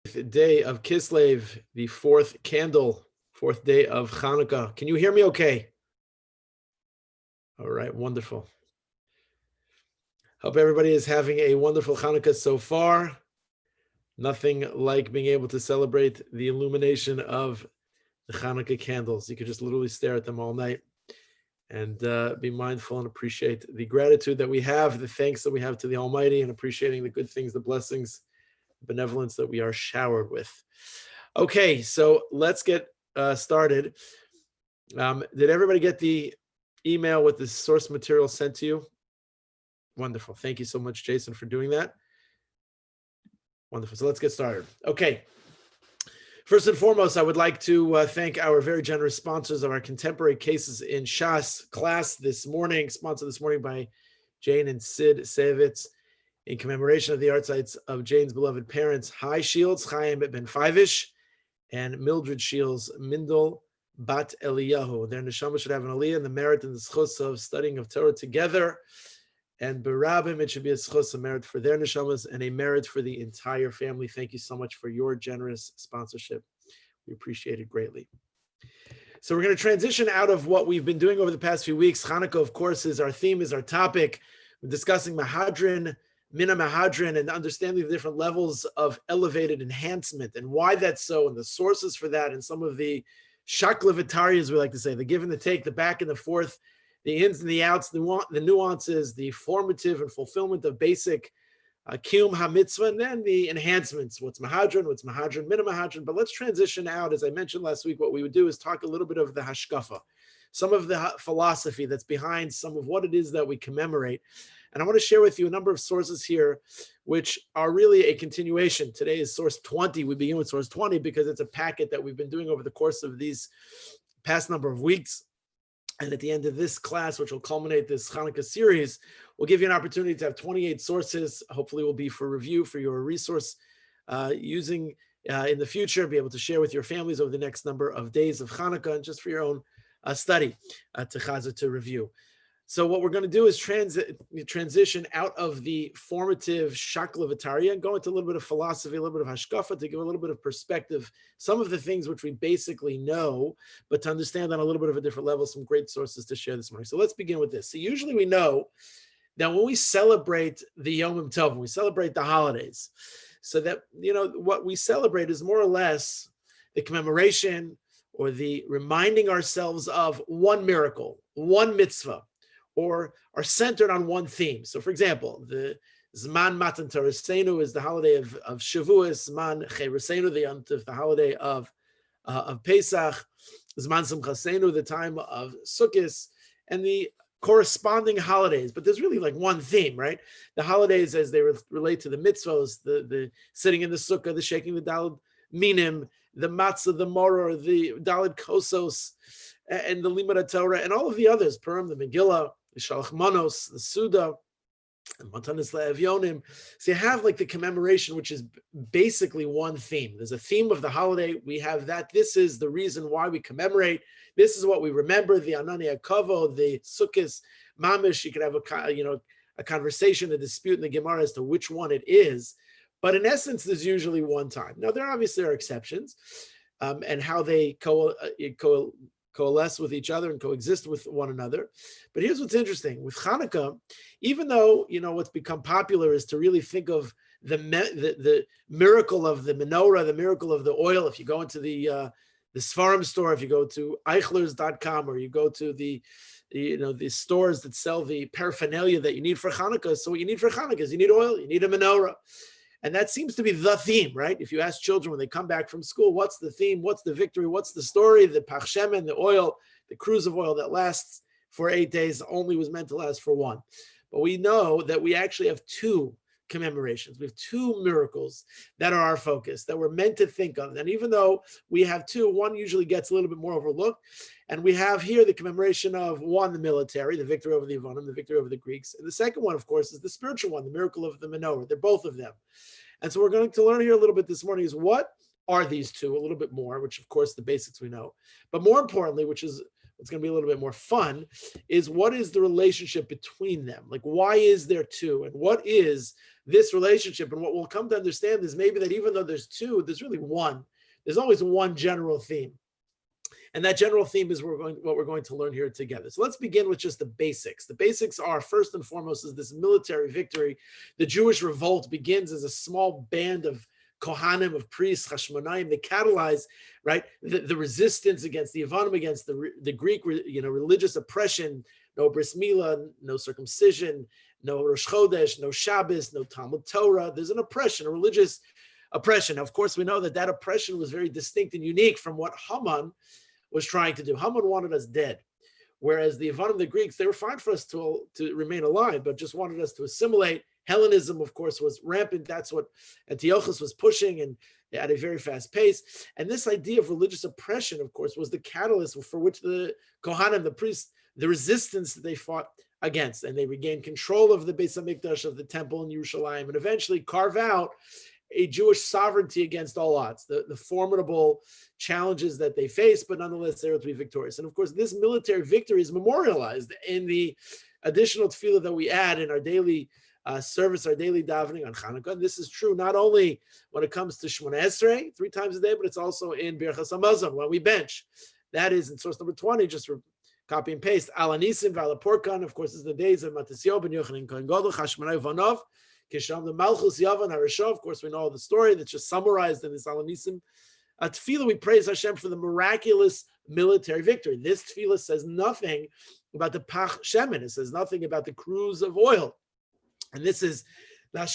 Day of Kislev, the fourth candle, fourth day of Hanukkah. Can you hear me okay? All right, wonderful. Hope everybody is having a wonderful Hanukkah so far. Nothing like being able to celebrate the illumination of the Hanukkah candles. You could just literally stare at them all night and be mindful and appreciate the gratitude that we have, the thanks that we have to the Almighty, and appreciating the good things, the blessings, benevolence that we are showered with. Okay, so let's get started. Did everybody get the email with the source material sent to you? Wonderful. Thank you so much, Jason, for doing that. Wonderful. So let's get started. Okay. First and foremost, I would like to thank our very generous sponsors of our Contemporary Cases in Shas class this morning, sponsored this morning by Jane and Sid Sevitz, in commemoration of the yahrzeits of Jane's beloved parents, Hai Shields, Chaim Ben Fivish, and Mildred Shields, Mindel Bat Eliyahu. Their neshama should have an aliyah and the merit and the schus of studying of Torah together. And Barabim, it should be a schus, a merit for their neshamas and a merit for the entire family. Thank you so much for your generous sponsorship. We appreciate it greatly. So we're going to transition out of what we've been doing over the past few weeks. Hanukkah, of course, is our theme, is our topic. We're discussing Mahadrin, Mina Mahadrin, and understanding the different levels of elevated enhancement and why that's so, and the sources for that, and some of the shaklavitarias, we like to say, the give and the take, the back and the forth, the ins and the outs, the nuances, the formative and fulfillment of basic kiyum ha-mitzvah, and then the enhancements, what's Mahadrin, Mina Mahadrin. But let's transition out. As I mentioned last week, what we would do is talk a little bit of the hashkafa, some of the philosophy that's behind some of what it is that we commemorate. And I want to share with you a number of sources here, which are really a continuation. Today is source 20. We begin with source 20 because it's a packet that we've been doing over the course of these past number of weeks. And at the end of this class, which will culminate this Hanukkah series, we'll give you an opportunity to have 28 sources. Hopefully will be for review, for your resource using in the future, be able to share with your families over the next number of days of Hanukkah, and just for your own study to chazar, to review. So what we're going to do is transition out of the formative shaklavitaria and go into a little bit of philosophy, a little bit of hashkafa, to give a little bit of perspective, some of the things which we basically know, but to understand on a little bit of a different level, some great sources to share this morning. So let's begin with this. So usually we know that when we celebrate the Yom Tov, when we celebrate the holidays, so that, what we celebrate is more or less the commemoration or the reminding ourselves of one miracle, one mitzvah, or are centered on one theme. So, for example, the Zman Matan Torasenu is the holiday of Shavuos, Zman Cherasenu, the holiday of Pesach, Zman Simchasenu, the time of Sukkot, and the corresponding holidays. But there's really like one theme, right? The holidays as they relate to the mitzvos, the sitting in the sukkah, the shaking the daled minim, the matzah, the moror, the daled kosos, and the limud Torah, and all of the others, Purim, the Megillah, the Shalach Manos, the Suda, and Matanis Le'evyonim. So you have like the commemoration, which is basically one theme. There's a theme of the holiday. We have that. This is the reason why we commemorate. This is what we remember. The Anani Akovo, the Sukkos, Mamish. You could have a conversation, a dispute in the Gemara as to which one it is. But in essence, there's usually one time. Now, there obviously are exceptions, and how they coalesce with each other and coexist with one another. But here's what's interesting. With Hanukkah, even though, what's become popular is to really think of the miracle of the menorah, the miracle of the oil. If you go into the Sfarim store, if you go to eichlers.com, or you go to the stores that sell the paraphernalia that you need for Hanukkah. So what you need for Hanukkah is you need oil, you need a menorah. And that seems to be the theme, right? If you ask children when they come back from school, what's the theme? What's the victory? What's the story? The Pach Shemen, the oil, the cruise of oil that lasts for 8 days only was meant to last for one. But we know that we actually have two commemorations. We have two miracles that are our focus, that we're meant to think of. And even though we have two, one usually gets a little bit more overlooked. And we have here the commemoration of one, the military, the victory over the Yevonim, the victory over the Greeks. And the second one, of course, is the spiritual one, the miracle of the menorah. They're both of them. And so we're going to learn here a little bit this morning is what are these two, a little bit more, which of course the basics we know. But more importantly, which is what's going to be a little bit more fun is what is the relationship between them? Like, why is there two? And what is this relationship? And what we'll come to understand is maybe that even though there's two, there's really one. There's always one general theme. And that general theme is what we're going to learn here together. So let's begin with just the basics. The basics are, first and foremost, is this military victory. The Jewish revolt begins as a small band of Kohanim, of priests, Hashmonaim. They catalyze, right, the resistance against the Yevanim, against the Greek, religious oppression. No bris milah, no circumcision, no Rosh Chodesh, no Shabbos, no Talmud Torah. There's an oppression, a religious oppression. Now, of course, we know that oppression was very distinct and unique from what Haman was trying to do. Haman wanted us dead, whereas the Yevanim, the Greeks, they were fine for us to remain alive, but just wanted us to assimilate. Hellenism, of course, was rampant. That's what Antiochus was pushing, and at a very fast pace. And this idea of religious oppression, of course, was the catalyst for which the Kohanim, the priests, the resistance that they fought against, and they regained control of the Beis Hamikdash, of the temple in Yerushalayim, and eventually carve out a Jewish sovereignty against all odds, the formidable challenges that they face, but nonetheless, they were to be victorious. And of course, this military victory is memorialized in the additional tefillah that we add in our daily service, our daily davening on Hanukkah. And this is true not only when it comes to Shemona Esrei, 3 times a day, but it's also in Birchas Hamazon, when we bench. That is in source number 20, just for copy and paste. Al Anisim v'al Porkan, of course, is the days of Matisyahu ben Yochanan Kohen Gadol, Hashmonai Vanov, Kisham the Malchus Yavan Harishah. Of course, we know the story that's just summarized in this Al Anisim tefillah. We praise Hashem for the miraculous military victory. This tefillah says nothing about the Pach Shemen. It says nothing about the cruise of oil. And this is what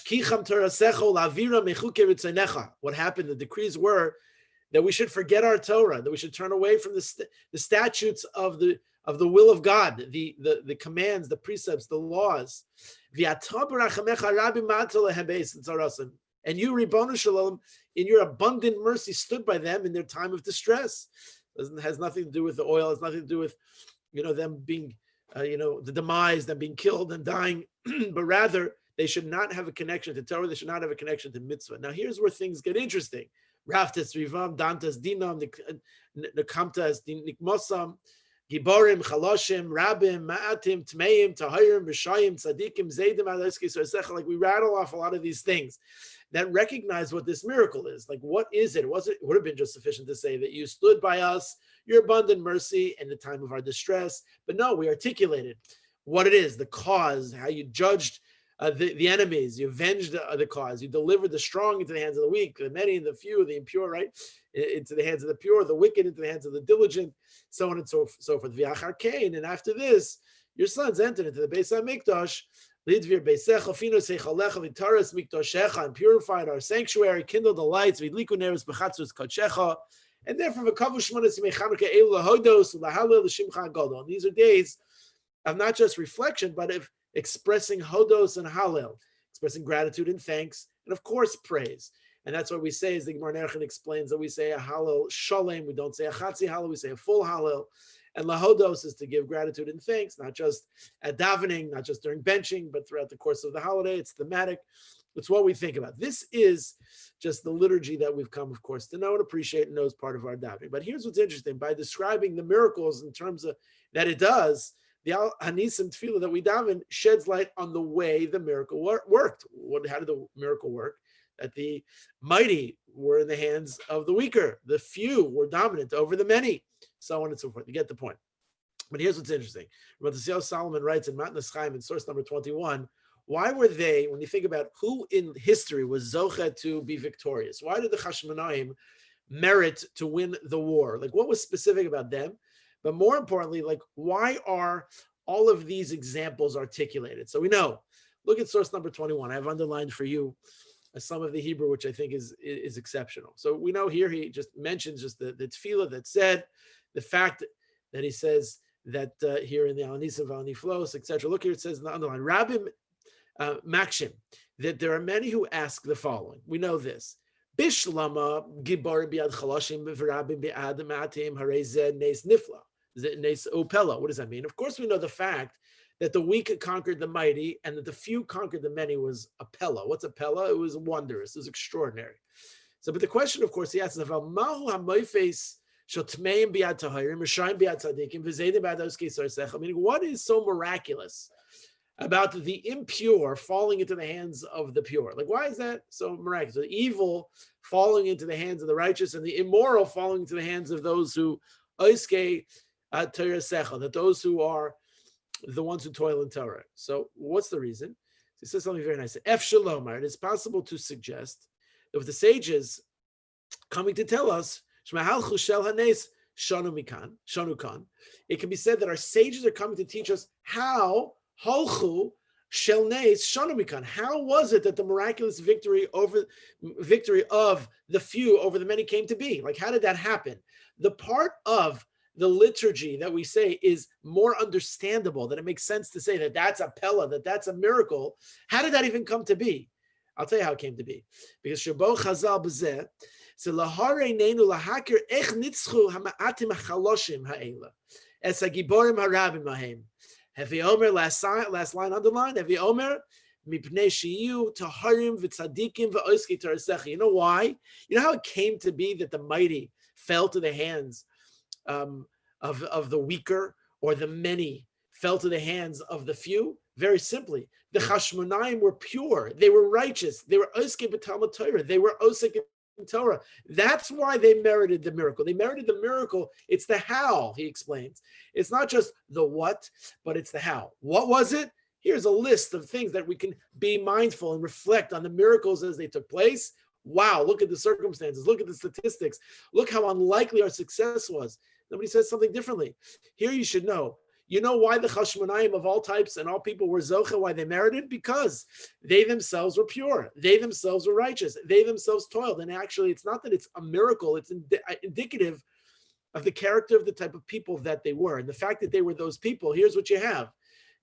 happened. The decrees were that we should forget our Torah, that we should turn away from the statutes of the will of God, the commands, the precepts, the laws. And you, Ribono Shalom, in your abundant mercy, stood by them in their time of distress. It has nothing to do with the oil. It has nothing to do with, them being, the demise, them being killed and dying, but rather they should not have a connection to Torah. They should not have a connection to mitzvah. Now, here's where things get interesting. Raftes Rivam, Dantas Dinam, Nekamtas Nikmosam, Giborim, Chaloshim, Rabim, Ma'atim, Tmeim, Tahirim, Rishayim, Tzadikim, Zaydim, Aleski, Sarsecha. Like, we rattle off a lot of these things that recognize what this miracle is. Like, what is it? It would have been just sufficient to say that you stood by us, your abundant mercy in the time of our distress. But no, we articulated what it is, the cause, how you judged the enemies, you avenged the cause, you delivered the strong into the hands of the weak, the many and the few, the impure, right, into the hands of the pure, the wicked into the hands of the diligent, so on and so forth. V'achar Kain, and after this, your sons entered into the Beis HaMikdash, Lidvir Beisecha, Finos Eichalecha, Vitaras Mikdoshecha, and purified our sanctuary, kindled the lights, Vidliku Neres B'chatzos Kodshecha, and therefore V'kavu Shmonas Yimei Chanukah Elu Lahodos, Lahalel L'Shimcha Gadol. And these are days of not just reflection, but of expressing hodos and hallel, expressing gratitude and thanks, and of course praise. And that's what we say, as the Gemara Nerchen explains, that we say a hallel shalem, we don't say a chatzi hallel, we say a full hallel. And lahodos is to give gratitude and thanks, not just at davening, not just during benching, but throughout the course of the holiday. It's thematic. It's what we think about. This is just the liturgy that we've come, of course, to know and appreciate and know as part of our davening. But here's what's interesting. By describing the miracles in terms of that it does, the Al Hanisim tefillah that we daven sheds light on the way the miracle worked. How did the miracle work? That the mighty were in the hands of the weaker. The few were dominant over the many, so on and so forth. You get the point. But here's what's interesting. Rabbi Solomon writes in Matnas Chaim in source number 21, why were they, when you think about who in history was Zocha to be victorious? Why did the Hashmonaim merit to win the war? Like, what was specific about them? But more importantly, like, why are all of these examples articulated? So we know, look at source number 21. I have underlined for you some of the Hebrew, which I think is exceptional. So we know here he just mentions just the tefillah that said, the fact that he says that here in the Al Nisim Val Niflos, etc. Look here, it says in the underline, Rabbi Makshim, that there are many who ask the following. We know this. Bishlama Gibber biad Chaloshim v'Rabim biad Matim Harezeh Nes Nifla. Nes Opela. What does that mean? Of course, we know the fact that the weak conquered the mighty and that the few conquered the many was a pella. What's a pella? It was wondrous. It was extraordinary. So, but the question, of course, he asks about Mahu HaMoifes Meaning, what is so miraculous about the impure falling into the hands of the pure? Like, why is that so miraculous? The evil falling into the hands of the righteous, and the immoral falling into the hands of those who that those who are the ones who toil in Torah. So what's the reason? He says something very nice. F Shalomar, it is possible to suggest that with the sages coming to tell us, it can be said that our sages are coming to teach us how halchu shel nes shanumikan. How was it that the miraculous victory of the few over the many came to be? Like, how did that happen? The part of the liturgy that we say is more understandable, that it makes sense to say that that's a pella, that that's a miracle. How did that even come to be? I'll tell you how it came to be. Because Shabo Chazal B'zeh, so lahare neinu lahakir ech nitzchu hama'atim hachaloshim ha'ela es hagiborim harabim mahem. Hevi Omer, last line underlined, Hevi Omer, mipnei shiyu taharim v'tzadikim v'oiski tarasechi. You know why? You know how it came to be that the mighty fell to the hands of the weaker, or the many fell to the hands of the few? Very simply, the Chashmonaim were pure, they were righteous, they were osek b'talmud Torah, they were osek in Torah. That's why they merited the miracle. They merited the miracle. It's the how, he explains. It's not just the what, but it's the how. What was it? Here's a list of things that we can be mindful and reflect on the miracles as they took place. Wow, look at the circumstances, look at the statistics, look how unlikely our success was. Nobody says something differently. Here you should know. You know why the Chashmonaim of all types and all people were Zocha, why they merited? Because they themselves were pure. They themselves were righteous. They themselves toiled. And actually, it's not that it's a miracle. It's indicative of the character of the type of people that they were. And the fact that they were those people, here's what you have.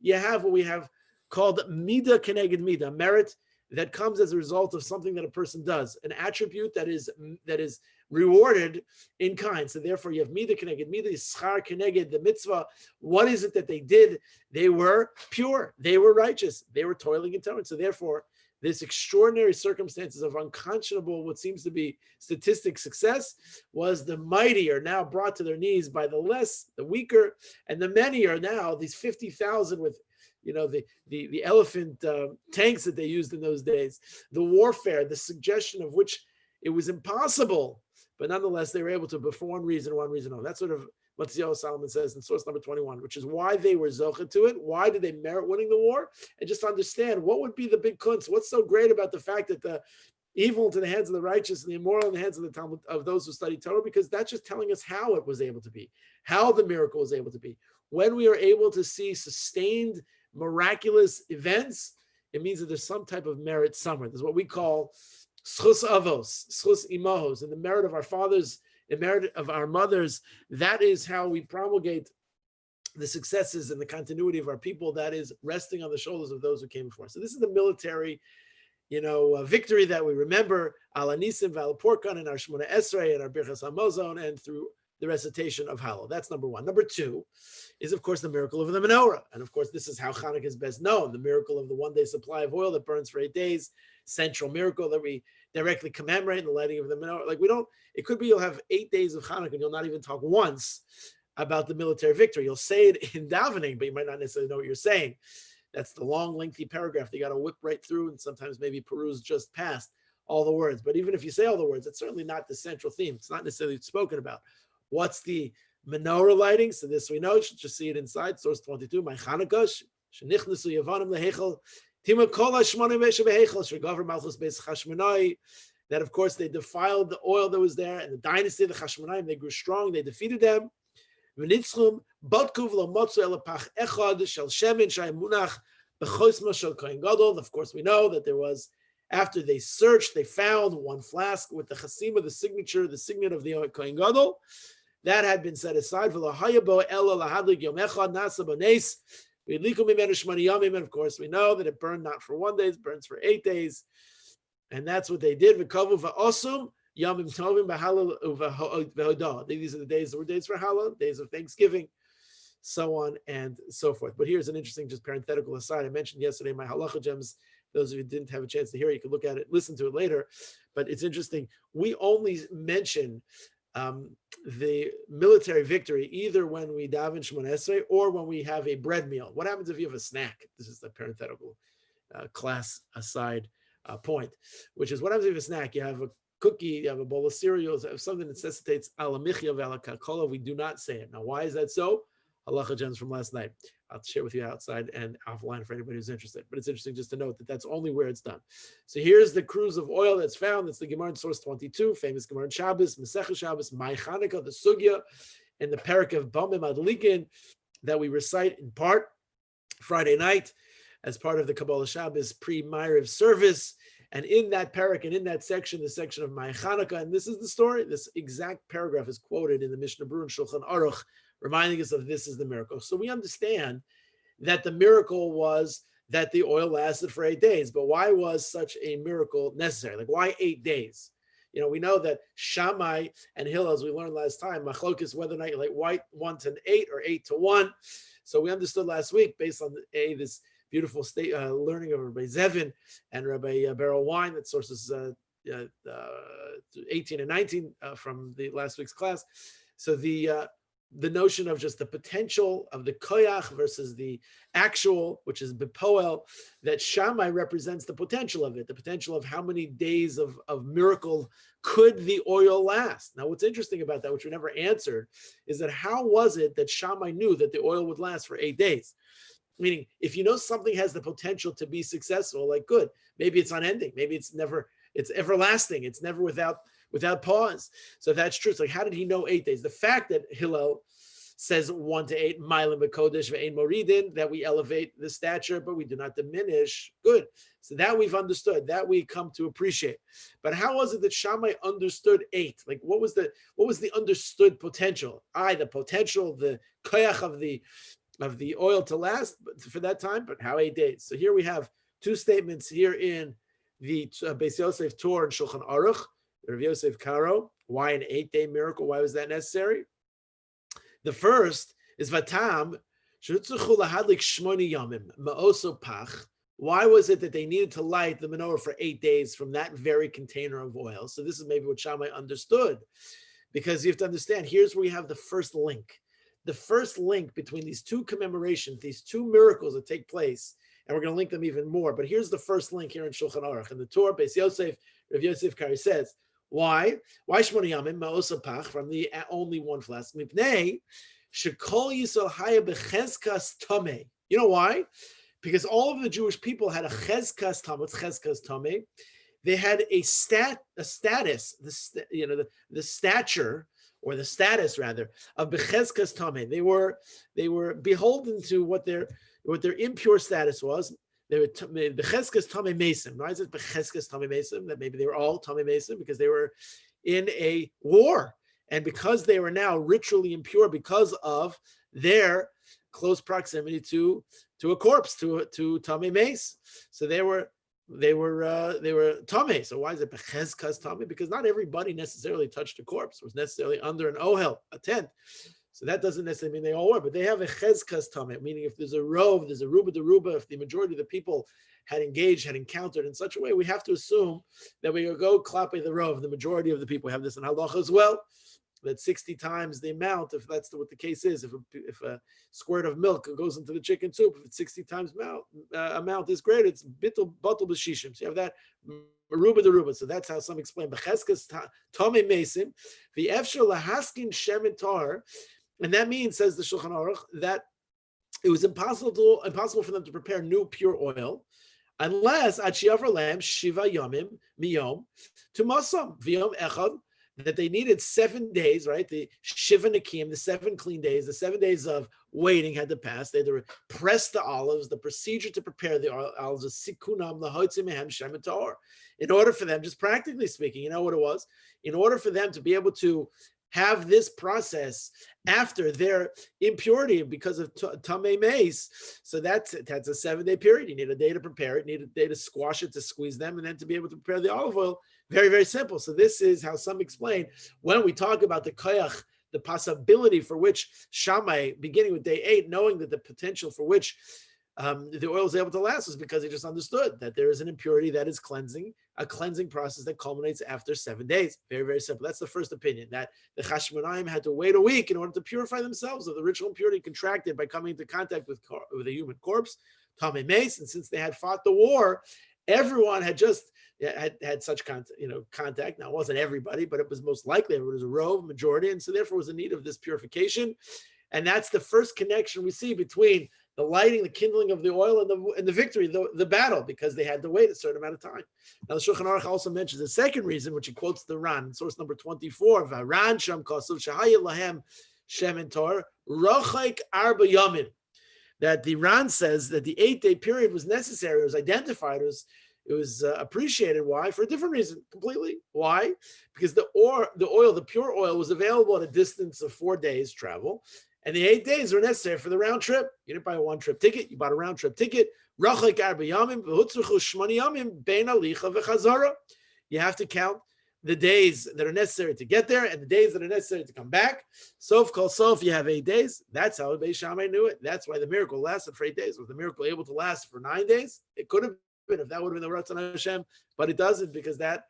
You have what we have called Mida Keneged Mida, merit that comes as a result of something that a person does, an attribute that is rewarded in kind. So therefore you have Mida Keneged Mida, Schar Keneged, the mitzvah. What is it that they did? They were pure, they were righteous, they were toiling in Torah. So therefore, this extraordinary circumstances of unconscionable, what seems to be statistic success, was the mighty are now brought to their knees by the less, the weaker, and the many are now, these 50,000 with the elephant tanks that they used in those days, the warfare, the suggestion of which it was impossible, but nonetheless they were able to, but for one reason only. That's sort of what Solomon says in source number 21, which is why they were zocha to it. Why did they merit winning the war? And just understand what would be the big kunz. What's so great about the fact that the evil into the hands of the righteous and the immoral in the hands of the Talmud, of those who study Torah? Because that's just telling us how it was able to be, how the miracle was able to be. When we are able to see sustained miraculous events, it means that there's some type of merit somewhere. There's what we call schus avos, schus imahos, and the merit of our fathers, the merit of our mothers. That is how we promulgate the successes and the continuity of our people. That is resting on the shoulders of those who came before. So this is the military, victory that we remember, ala nisim v'al porkan, and our Shmona Esrei and our Birchas Hamazon, and through the recitation of Hallel. That's number one. Number two is, of course, the miracle of the menorah. And of course, this is how Hanukkah is best known, the miracle of the one-day supply of oil that burns for 8 days, central miracle that we directly commemorate in the lighting of the menorah. It could be you'll have 8 days of Hanukkah and you'll not even talk once about the military victory. You'll say it in davening, but you might not necessarily know what you're saying. That's the long, lengthy paragraph that you got to whip right through and sometimes maybe peruse just past all the words. But even if you say all the words, it's certainly not the central theme. It's not necessarily spoken about. What's the menorah lighting? So this we know. You should just see it inside. Source 22. My Chanukah. Shenichnasu Yavanim lehechel. Tima kol hashmonim v'eshevehechel. Shegaver malchus beis Chashmonai. That of course they defiled the oil that was there, and the dynasty of the Chashmonaim, they grew strong. They defeated them. V'nitzchum batku v'lo motzu elapach echad shel shemin shaymunach b'chosma shel kohen gadol. Of course we know that there was, after they searched, they found one flask with the chasima, the signet of the kohen gadol. That had been set aside. And of course, we know that it burned not for 1 day, it burns for 8 days. And that's what they did. These are the days that were days for Hallel, days of Thanksgiving, so on and so forth. But here's an interesting, just parenthetical aside. I mentioned yesterday my halacha gems. Those of you who didn't have a chance to hear it, you can look at it, listen to it later. But it's interesting. We only mention the military victory, either when we daven Shemona Esrei or when we have a bread meal. What happens if you have a snack? This is the parenthetical class aside point, which is what happens if you have a snack? You have a cookie, you have a bowl of cereal, you have something that necessitates ala michya ve'ala kakola. We do not say it. Now, why is that so? Halacha gems from last night. I'll share with you outside and offline for anybody who's interested. But it's interesting just to note that that's only where it's done. So here's the cruise of oil that's found. That's the Gemara in source 22, famous Gemara in Shabbos, Masechah Shabbos, Mai Chanukah, the Sugya, and the parak of Bamim Adlikin that we recite in part Friday night as part of the Kabbalah Shabbos pre-Ma'ariv service. And in that parak and in that section, the section of Mai Chanukah, and this is the story, this exact paragraph is quoted in the Mishnah Berurah and Shulchan Aruch, reminding us of this is the miracle. So we understand that the miracle was that the oil lasted for 8 days. But why was such a miracle necessary? Like, why 8 days? We know that Shammai and Hillel, as we learned last time, machlokes whether or not you like white 1 to 8 or 8 to 1. So we understood last week, based on this beautiful learning of Rabbi Zevin and Rabbi Beryl Wine, that sources 18 and 19 from the last week's class. So the notion of just the potential of the koyach versus the actual, which is bepoel, that Shammai represents the potential of it, the potential of how many days of miracle could the oil last. Now, what's interesting about that, which we never answered, is that how was it that Shammai knew that the oil would last for 8 days? Meaning, if you know something has the potential to be successful, like good, maybe it's unending, maybe it's everlasting, it's never without pause. So if that's true, it's like, how did he know 8 days? The fact that Hillel says 1 to 8, Mailim Kodesh ve'ein moridin, that we elevate the stature, but we do not diminish. Good. So that we've understood, that we come to appreciate. But how was it that Shammai understood 8? Like, what was the understood potential? The potential, the koyach of the oil to last for that time, but how 8 days? So here we have two statements here in the Beis Yosef Torah and Shulchan Aruch. Rav Yosef Karo, why an 8-day miracle? Why was that necessary? The first is Vatam, why was it that they needed to light the menorah for 8 days from that very container of oil? So this is maybe what Shammai understood, because you have to understand, here's where we have the first link. The first link between these two commemorations, these two miracles that take place, and we're going to link them even more. But here's the first link here in Shulchan Aruch. In the Torah, Beis Yosef, Rav Yosef Kari says, why? Why Shmona Yamim Ma'osapach from the only one flask? Mipnei Shekol Yisrael Haya Bechezkas Tameh. You know why? Because all of the Jewish people had a Chezkas Tameh. What's Chezkas Tameh? They had a status, the stature, or the status rather, of Bechezkas Tameh. They were beholden to what their impure status was. They were Bechezkas Tameh Mesim. Why is it Bechezkas Tameh Mesim? That maybe they were all Tameh Mesim because they were in a war. And because they were now ritually impure because of their close proximity to a corpse, to Tameh Meis. So they were Tameh. So why is it Bechezkas Tameh? Because not everybody necessarily touched a corpse, was necessarily under an ohel, a tent. So that doesn't necessarily mean they all were, but they have a chezkas tameh, meaning if there's a rove, there's a ruba deruba, if the majority of the people had encountered in such a way, we have to assume that we go klape the rove, the majority of the people have this in halacha as well, that 60 times the amount, if that's what the case is, if a squirt of milk goes into the chicken soup, if it's 60 times amount is great, it's bittul batul b'shishim. So you have that Aruba deruba. So that's how some explain. Bechezkas tameh mesim, v'efshar lahaskin shemen tar. And that means, says the Shulchan Aruch, that it was impossible for them to prepare new pure oil unless achiyavar lam shiva yomim miyom to masam v'yom echad, that they needed 7 days, right? The shiva nakim, the 7 clean days, the 7 days of waiting had to pass. They had to press the olives. The procedure to prepare the olives is sikunam lahotzim mehem shemen tahor. In order for them, just practically speaking, you know what it was? In order for them to be able to have this process after their impurity because of tamei meis. So that's a 7-day period. You need a day to prepare it, you need a day to squash it, to squeeze them, and then to be able to prepare the olive oil. Very, very simple. So this is how some explain when we talk about the koyach, the possibility for which Shammai, beginning with day 8, knowing that the potential for which the oil is able to last is because he just understood that there is an impurity that is cleansing a cleansing process that culminates after 7 days. Very, very simple. That's the first opinion, that the Chashmonaim had to wait a week in order to purify themselves of the ritual impurity contracted by coming into contact with a human corpse, Tamei Meis. And since they had fought the war, everyone had just had such contact. Now, it wasn't everybody, but it was most likely it was a rove majority, and so therefore was in need of this purification. And that's the first connection we see between the lighting, the kindling of the oil, and the victory, the battle, because they had to wait a certain amount of time. Now, the Shulchan Aruch also mentions the second reason, which he quotes the Ran, source number 24, Varan Sham Kasuv Shahaya Lahem Shemen Tor Rochaik Arba Yamin. That the Ran says that the 8-day period was necessary, it was identified, it was appreciated. Why? For a different reason, completely. Why? Because the oil, the pure oil, was available at a distance of 4 days travel, and the 8 days were necessary for the round trip. You didn't buy a one-trip ticket, you bought a round-trip ticket. You have to count the days that are necessary to get there and the days that are necessary to come back. Sof kol sof, you have 8 days. That's how Beis Shammai knew it. That's why the miracle lasted for 8 days. Was the miracle able to last for 9 days? It could have been if that would have been the Ratzon Hashem, but it doesn't, because that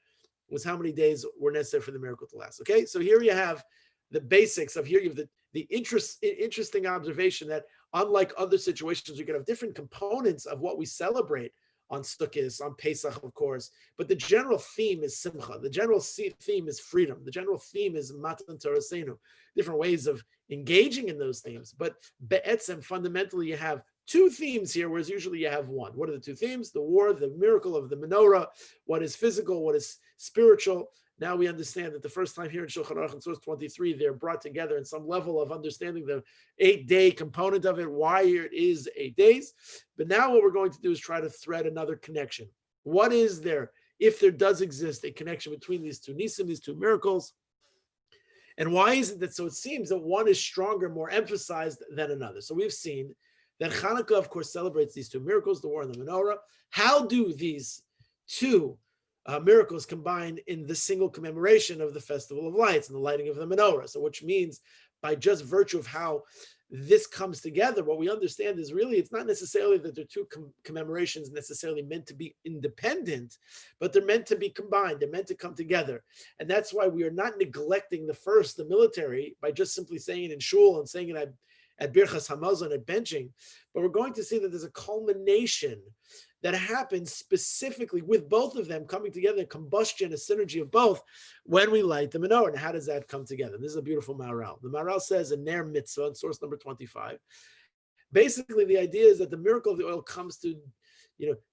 was how many days were necessary for the miracle to last. Okay, so here you have the basics of, here you have the interesting observation that unlike other situations, we could have different components of what we celebrate on Sukkot, on Pesach, of course, but the general theme is Simcha. The general theme is freedom. The general theme is Matan Torasenu, different ways of engaging in those themes. But Be'etzem, fundamentally, you have two themes here, whereas usually you have one. What are the two themes? The war, the miracle of the menorah, what is physical, what is spiritual. Now we understand that the first time here in Shulchan Aruch in source 23, they're brought together in some level of understanding the 8-day component of it, why it is 8 days. But now what we're going to do is try to thread another connection. What is there, if there does exist a connection between these two nisim, these two miracles? And why is it that, so it seems that one is stronger, more emphasized than another? So we've seen that Hanukkah, of course, celebrates these two miracles, the war and the menorah. How do these two miracles combine in the single commemoration of the Festival of Lights and the lighting of the menorah? So which means, by just virtue of how this comes together, what we understand is really, it's not necessarily that they're two commemorations necessarily meant to be independent, but they're meant to be combined. They're meant to come together. And that's why we are not neglecting the first, the military, by just simply saying it in shul and saying it at Birchas Hamazon, at benching, but we're going to see that there's a culmination that happens specifically with both of them coming together, a combustion, a synergy of both, when we light the menorah. And how does that come together? This is a beautiful Maharal. The Maharal says in Ner Mitzvah, in source number 25, basically the idea is that the miracle of the oil comes to,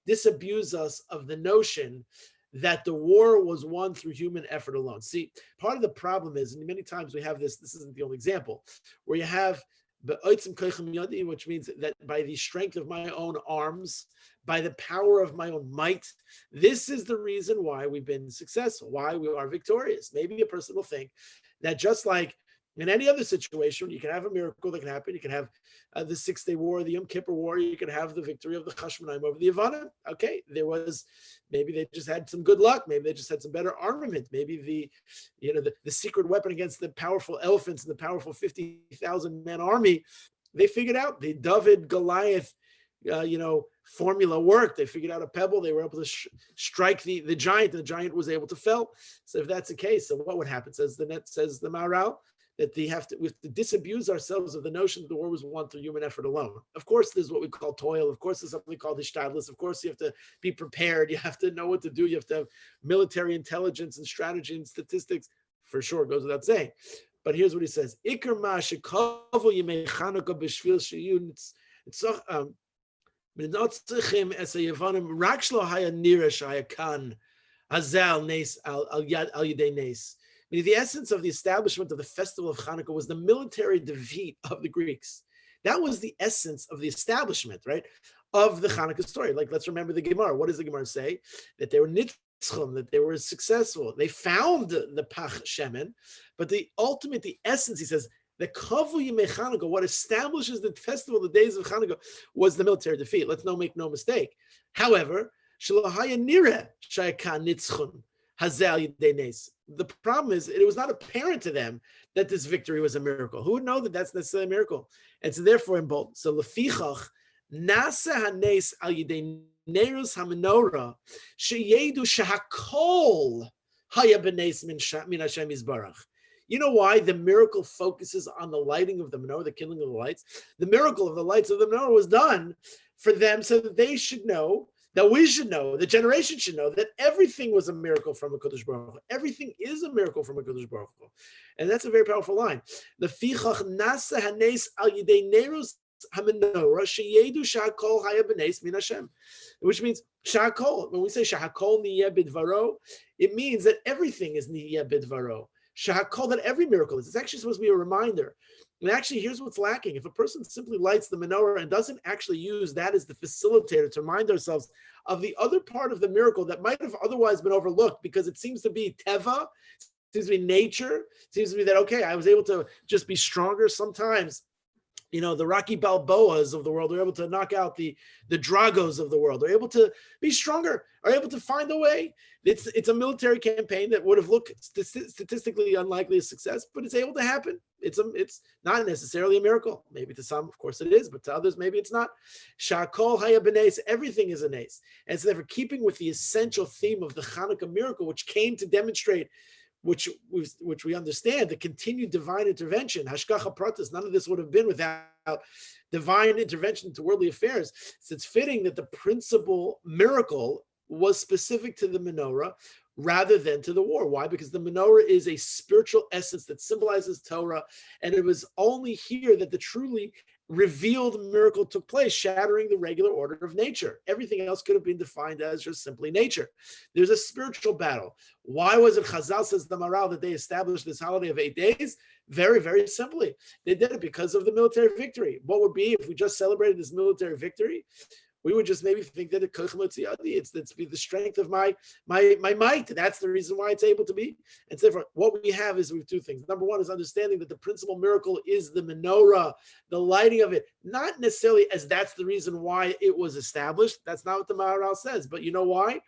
disabuse us of the notion that the war was won through human effort alone. See, part of the problem is, and many times we have this isn't the only example, where you have which means that by the strength of my own arms, by the power of my own might, this is the reason why we've been successful, why we are victorious. Maybe a person will think that just like in any other situation, you can have a miracle that can happen. You can have the 6-day war, the Yom Kippur war. You can have the victory of the Chashmonaim over the Yavanim. Okay, maybe they just had some good luck. Maybe they just had some better armament. Maybe the secret weapon against the powerful elephants and the powerful 50,000 man army, they figured out. The David Goliath, formula worked. They figured out a pebble. They were able to strike the giant. And the giant was able to fell. So if that's the case, then what would happen? Says the Maharal, that we have to disabuse ourselves of the notion that the war was won through human effort alone. Of course, there's what we call toil. Of course, there's something called hishtadlus. Of course, you have to be prepared. You have to know what to do. You have to have military intelligence and strategy and statistics. For sure, it goes without saying. But here's what he says. Ikar ma shekavu yemei Chanukah b'shvil sheyun minotzichem es hayavanim rak shlo haya nira shaya kan hazel nes al yidei nes. The essence of the establishment of the festival of Hanukkah was the military defeat of the Greeks. That was the essence of the establishment, right, of the Hanukkah story. Like, let's remember the Gemara. What does the Gemara say? That they were nitzchum, that they were successful. They found the Pach Shemen, but the essence, he says, the Kavu Yimei Hanukkah, what establishes the festival, the days of Hanukkah, was the military defeat. Let's make no mistake. However, Shalahaya Nireh Shayakan Nitzchum. The problem is, it was not apparent to them that this victory was a miracle. Who would know that that's necessarily a miracle? And so therefore, in both, so lefichach, Nasa hanes al yidei nerus hamenorah sheyedu shehakol haya b'nes min Hashem yisbarach. You know why the miracle focuses on the lighting of the menorah, the kindling of the lights? The miracle of the lights of the menorah was done for them so that they should know, that we should know, the generation should know that everything was a miracle from a Kodesh Baruch Hu. Everything is a miracle from a Kodesh Baruch Hu. And that's a very powerful line. Lefichach nasa hanes al yidei nerus hamenorah sheyedu shakol haya b'nes min Hashem, which means shakol. When we say shakol niyeh bidvaro, it means that everything is niyeh bidvaro. Shakol, that every miracle is. It's actually supposed to be a reminder. And actually, here's what's lacking. If a person simply lights the menorah and doesn't actually use that as the facilitator to remind ourselves of the other part of the miracle that might have otherwise been overlooked because it seems to be teva, seems to be nature, seems to be that, okay, I was able to just be stronger sometimes. You know, the Rocky Balboas of the world are able to knock out the Dragos of the world. They're able to be stronger, are able to find a way. It's a military campaign that would have looked statistically unlikely a success, but it's able to happen. It's not necessarily a miracle. Maybe to some, of course, it is, but to others, maybe it's not. Shakol haya b'nes, everything is a nes. And so therefore, keeping with the essential theme of the Hanukkah miracle, which came to demonstrate, which we understand, the continued divine intervention, hashgacha pratis, none of this would have been without divine intervention into worldly affairs. So it's fitting that the principal miracle was specific to the menorah rather than to the war. Why? Because the menorah is a spiritual essence that symbolizes Torah, and it was only here that the truly revealed miracle took place, shattering the regular order of nature. Everything else could have been defined as just simply nature. There's a spiritual battle. Why was it, Chazal says the Maral, that they established this holiday of 8 days? Very, very simply. They did it because of the military victory. What would be if we just celebrated this military victory? We would just maybe think that it's the strength of my might. That's the reason why it's able to be. And so therefore, what we have is we have two things. Number one is understanding that the principal miracle is the menorah, the lighting of it, not necessarily as that's the reason why it was established. That's not what the Maharal says. But you know why?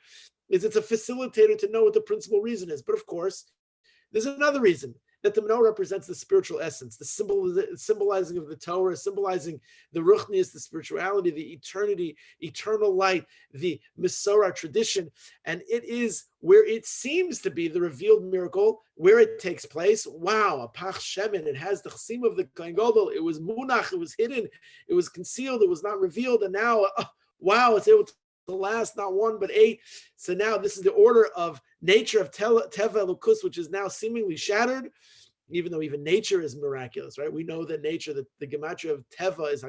Is it's a facilitator to know what the principal reason is. But of course, there's another reason, that the menorah represents the spiritual essence, the symbolizing of the Torah, symbolizing the ruchnius, the spirituality, the eternity, eternal light, the Masorah tradition. And it is where it seems to be the revealed miracle, where it takes place. Wow, a pach shemen, it has the chsim of the Kohen Gadol. It was munach, it was hidden, it was concealed, it was not revealed. And now, wow, it's able to last not 1 but 8. So now this is the order of nature of Teva Elokus, which is now seemingly shattered, even though even nature is miraculous, right? We know that nature, that the gematria of Teva is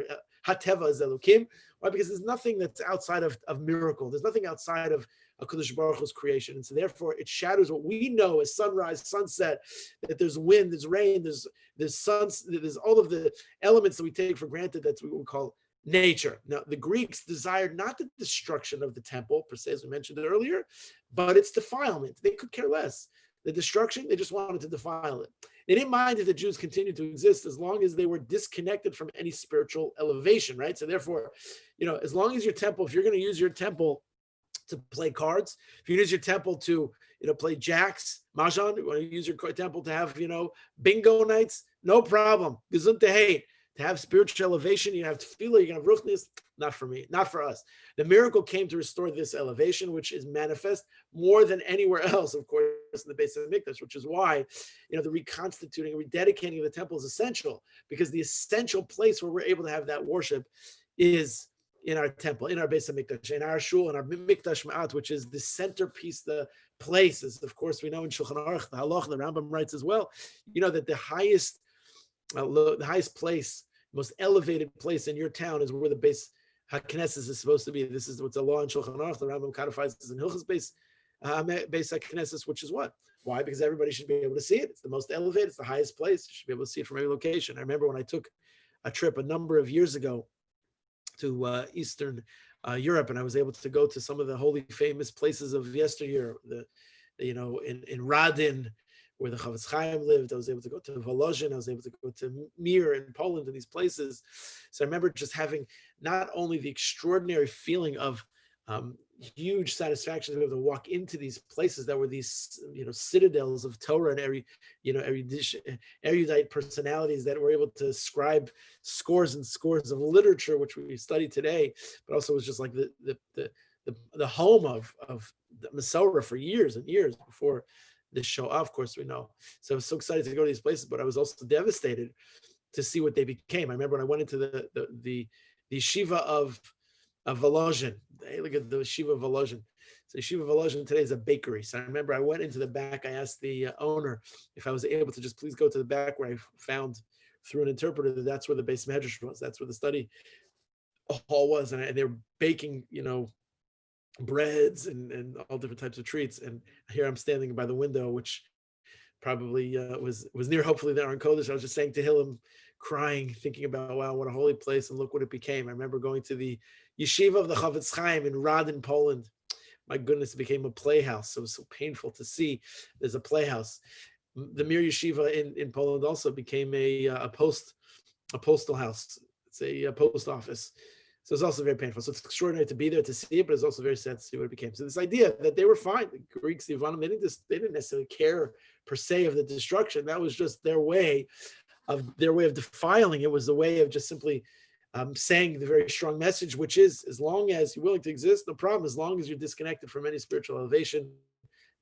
HaTeva is Elokim. Why? Because there's nothing that's outside of miracle. There's nothing outside of HaKadosh Baruch Hu's creation. And so therefore it shatters what we know as sunrise, sunset, that there's wind, there's rain, there's sun, there's all of the elements that we take for granted. That's what we call nature. Now, the Greeks desired not the destruction of the temple, per se, as we mentioned earlier, but its defilement. They could care less. The destruction, they just wanted to defile it. They didn't mind if the Jews continued to exist as long as they were disconnected from any spiritual elevation, right? So therefore, as long as your temple, if you're going to use your temple to play cards, if you use your temple to, play jacks, mahjong, you want to use your temple to have, bingo nights, no problem. Gesund to hate. To have spiritual elevation, you have tefillah, you're going to have ruchnius. Not for me, not for us. The miracle came to restore this elevation, which is manifest more than anywhere else, of course, in the base of the Mikdash, which is why, the reconstituting, rededicating of the temple is essential, because the essential place where we're able to have that worship is in our temple, in our base of Mikdash, in our shul, in our Mikdash Ma'at, which is the centerpiece, the places. Of course, we know in Shulchan Aruch, the Halach, the Rambam writes as well, that the highest place, most elevated place in your town is where the base HaKnesses is supposed to be. This is what's a law in Shulchan Aruch. The Rambam codifies this in Hilchos base HaKnesses, which is what? Why? Because everybody should be able to see it. It's the most elevated. It's the highest place. You should be able to see it from every location. I remember when I took a trip a number of years ago to Eastern Europe, and I was able to go to some of the holy famous places of yesteryear. In Radin, where the Chavetz Chaim lived. I was able to go to Volozhin. I was able to go to Mir in Poland, and these places. So I remember just having not only the extraordinary feeling of, huge satisfaction to be able to walk into these places that were these, citadels of Torah and erudite personalities that were able to scribe scores and scores of literature, which we study today, but also was just like the home of the Masorah for years and years before this show. Of course, we know. So I was so excited to go to these places, but I was also devastated to see what they became. I remember when I went into the yeshiva of Volozhin. Hey, look at the yeshiva of Volozhin. So yeshiva of Volozhin today is a bakery. So I remember I went into the back. I asked the owner if I was able to just please go to the back, where I found through an interpreter that that's where the base medrash was. That's where the study hall was, and they were baking, breads and all different types of treats. And here I'm standing by the window, which probably was near, hopefully, the Aron Kodesh. I was just saying to Hillel, crying, thinking about, wow, what a holy place, and look what it became. I remember going to the yeshiva of the Chavetz Chaim in Radin, Poland. My goodness, it became a playhouse. So it was so painful to see there's a playhouse. The Mir Yeshiva in Poland also became a postal house. It's a post office. So it's also very painful. So it's extraordinary to be there to see it, but it's also very sad to see what it became. So this idea that they were fine, the Greeks, the Ivanim, they didn't necessarily care per se of the destruction. That was just their way of defiling. It was a way of just simply saying the very strong message, which is, as long as you're willing to exist, no problem. As long as you're disconnected from any spiritual elevation,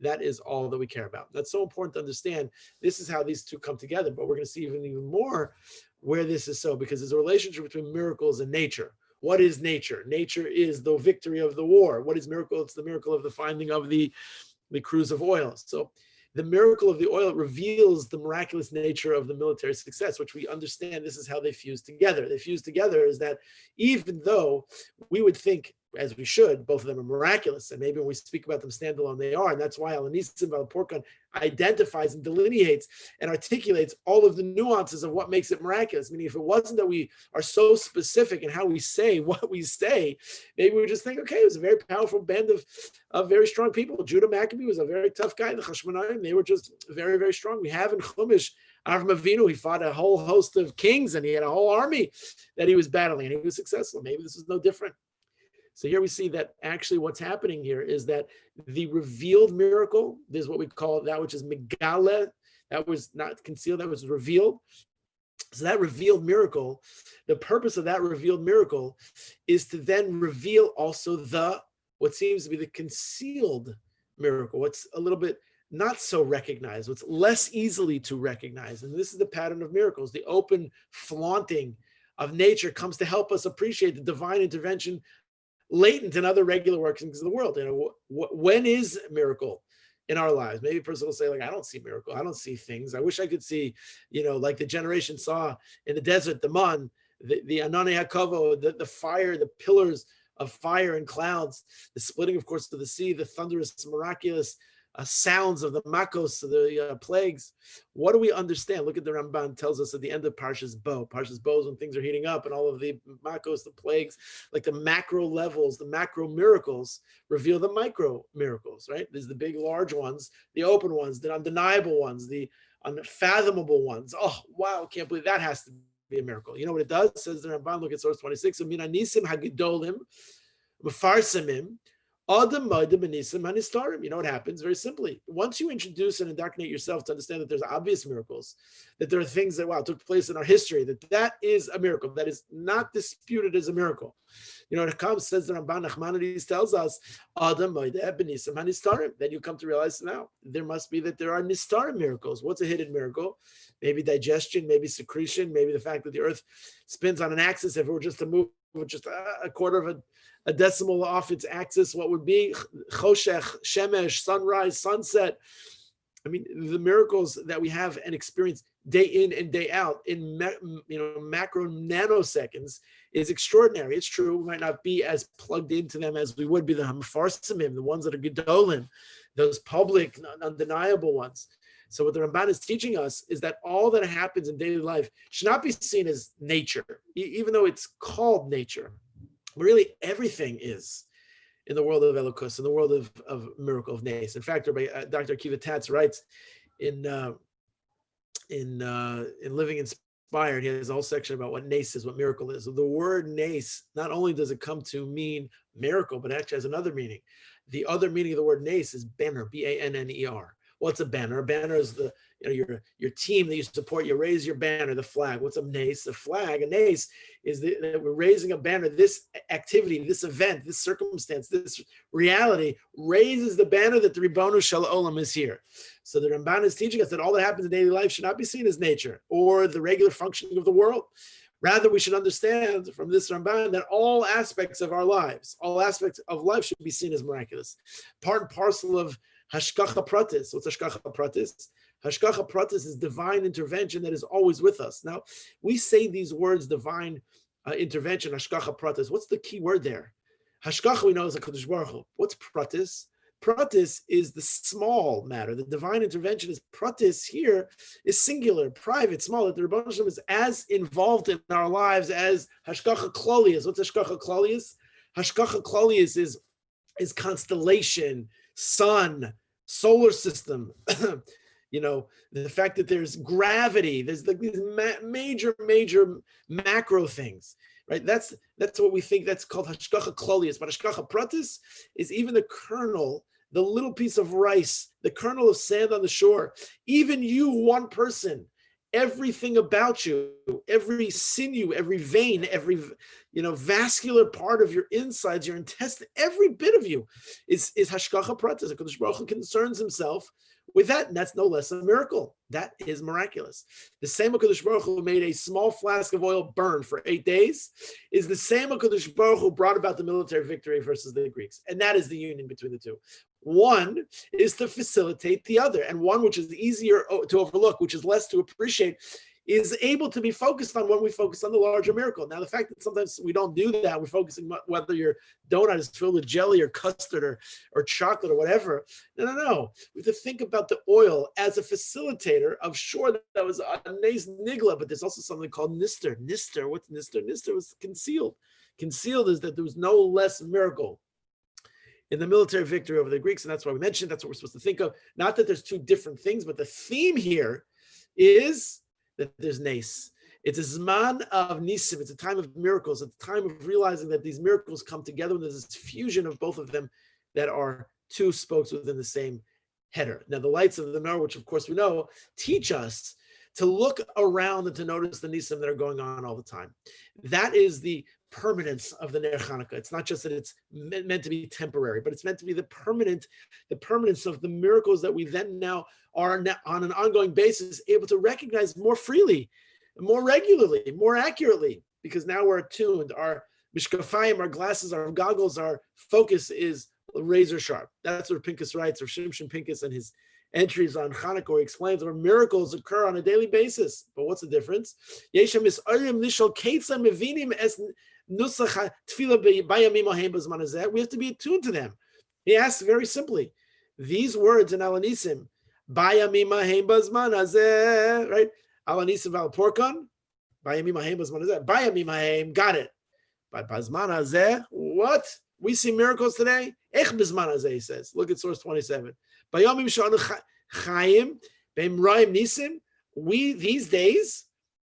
that is all that we care about. That's so important to understand. This is how these two come together, but we're going to see even more where this is so, because there's a relationship between miracles and nature. What is nature? Nature is the victory of the war. What is miracle? It's the miracle of the finding of the cruse of oil. So the miracle of the oil reveals the miraculous nature of the military success, which we understand this is how they fuse together. They fuse together is that even though we would think, as we should, both of them are miraculous, and maybe when we speak about them standalone, they are, and that's why Al-Nisim Al-Porkan identifies and delineates and articulates all of the nuances of what makes it miraculous. Meaning, if it wasn't that we are so specific in how we say what we say, maybe we would just think, okay, it was a very powerful band of very strong people. Judah Maccabee was a very tough guy. The Chashmonaim, they were just very, very strong. We have in Chumash, Avram Avinu, he fought a whole host of kings, and he had a whole army that he was battling, and he was successful. Maybe this is no different. So here we see that actually what's happening here is that the revealed miracle, this is what we call that which is megale, that was not concealed, that was revealed. So that revealed miracle, the purpose of that revealed miracle is to then reveal also what seems to be the concealed miracle, what's a little bit not so recognized, what's less easily to recognize. And this is the pattern of miracles. The open flaunting of nature comes to help us appreciate the divine intervention latent in other regular workings of the world. When is miracle in our lives? Maybe a person will say, like, I don't see miracle. I don't see things. I wish I could see, like the generation saw in the desert, the man, the Anane Hakovo, the fire, the pillars of fire and clouds, the splitting, of course, of the sea, the thunderous, miraculous sounds of the makos, the plagues. What do we understand? Look at the Ramban tells us at the end of Parshas Bo. Parshas Bo is when things are heating up, and all of the makos, the plagues, like the macro levels, the macro miracles reveal the micro miracles, right? There's the big, large ones, the open ones, the undeniable ones, the unfathomable ones. Oh, wow, can't believe that has to be a miracle. You know what it does? It says the Ramban, look at source 26, Minanisim hagedolim, mefarsimim, you know what happens? Very simply, once you introduce and indoctrinate yourself to understand that there's obvious miracles, that there are things that, took place in our history, that is a miracle, that is not disputed as a miracle. It comes, says the Ramban Nachmanides tells us, then you come to realize now, there must be that there are nistarim miracles. What's a hidden miracle? Maybe digestion, maybe secretion, maybe the fact that the earth spins on an axis. If it were just to move just a quarter of a decimal off its axis, what would be choshech, shemesh, sunrise, sunset. I mean, the miracles that we have and experience day in and day out in macro nanoseconds is extraordinary. It's true, we might not be as plugged into them as we would be the Mefarsimim, the ones that are gedolim, those public, undeniable ones. So what the Ramban is teaching us is that all that happens in daily life should not be seen as nature, even though it's called nature. Really, everything is in the world of Elokus, in the world of miracle of Nes. In fact, Dr. Akiva Tatz writes in Living in inspired. He has a whole section about what nace is, what miracle is. So the word nace, not only does it come to mean miracle, but it actually has another meaning. The other meaning of the word nace is banner, B-A-N-N-E-R. What's a banner? A banner is the your team that you support. You raise your banner, the flag. What's a nace? The flag. A nace is that we're raising a banner. This activity, this event, this circumstance, this reality raises the banner that the Ribbonu Shel Olam is here. So the Ramban is teaching us that all that happens in daily life should not be seen as nature or the regular functioning of the world. Rather, we should understand from this Ramban that all aspects of our lives, all aspects of life should be seen as miraculous. Part and parcel of Hashgacha Pratis. What's Hashgacha Pratis? Hashgacha Pratis is divine intervention that is always with us. Now, we say these words, divine intervention, Hashgacha Pratis. What's the key word there? Hashgacha we know is a Kadosh Baruch Hu. What's Pratis? Pratis is the small matter. The divine intervention is pratis here is singular, private, small. That the Rebbe Shem is as involved in our lives as Hashgacha Klolius. What's Hashgacha Klolius? Hashgacha Klolius is constellation, sun, solar system. The fact that there's gravity, there's like these major macro things. Right, that's what we think. That's called hashgacha klolius. But hashgacha pratis is even the kernel, the little piece of rice, the kernel of sand on the shore. Even you, one person, everything about you, every sinew, every vein, every vascular part of your insides, your intestine, every bit of you is hashgacha pratis. HaKadosh Baruch Hu concerns himself with that, and that's no less a miracle. That is miraculous. The same HaKadosh Baruch Hu who made a small flask of oil burn for 8 days is the same HaKadosh Baruch Hu who brought about the military victory versus the Greeks. And that is the union between the two. One is to facilitate the other, and one which is easier to overlook, which is less to appreciate, is able to be focused on when we focus on the larger miracle. Now, the fact that sometimes we don't do that, we're focusing whether your donut is filled with jelly or custard or chocolate or whatever. No. We have to think about the oil as a facilitator of, sure, that was a nice nigla, but there's also something called nister. Nister, what's nister? Nister was concealed. Concealed is that there was no less miracle in the military victory over the Greeks, and that's why we mentioned, that's what we're supposed to think of. Not that there's two different things, but the theme here is that there's nace. It's a zman of nisim. It's a time of miracles. It's a time of realizing that these miracles come together, and there's this fusion of both of them that are two spokes within the same header. Now, the lights of the menorah, which of course we know, teach us to look around and to notice the nisim that are going on all the time. That is the permanence of the Ner Chanukah. It's not just that it's meant to be temporary, but it's meant to be the permanence of the miracles that we then now are on an ongoing basis able to recognize more freely, more regularly, more accurately, because now we're attuned. Our mishkafayim, our glasses, our goggles, our focus is razor sharp. That's what Pinkus writes, or Shimshon Pinkus and his entries on Chanukah, where he explains where miracles occur on a daily basis. But what's the difference? We have to be attuned to them. He asks very simply, these words in Alanisim, right? Alanisim val porkon, got it. By Bazman Hazeh, what? We see miracles today? Ech Bazman Hazeh, he says. Look at source 27. Bayomim Shanu Chaim, Beimraim Nisim, we, these days,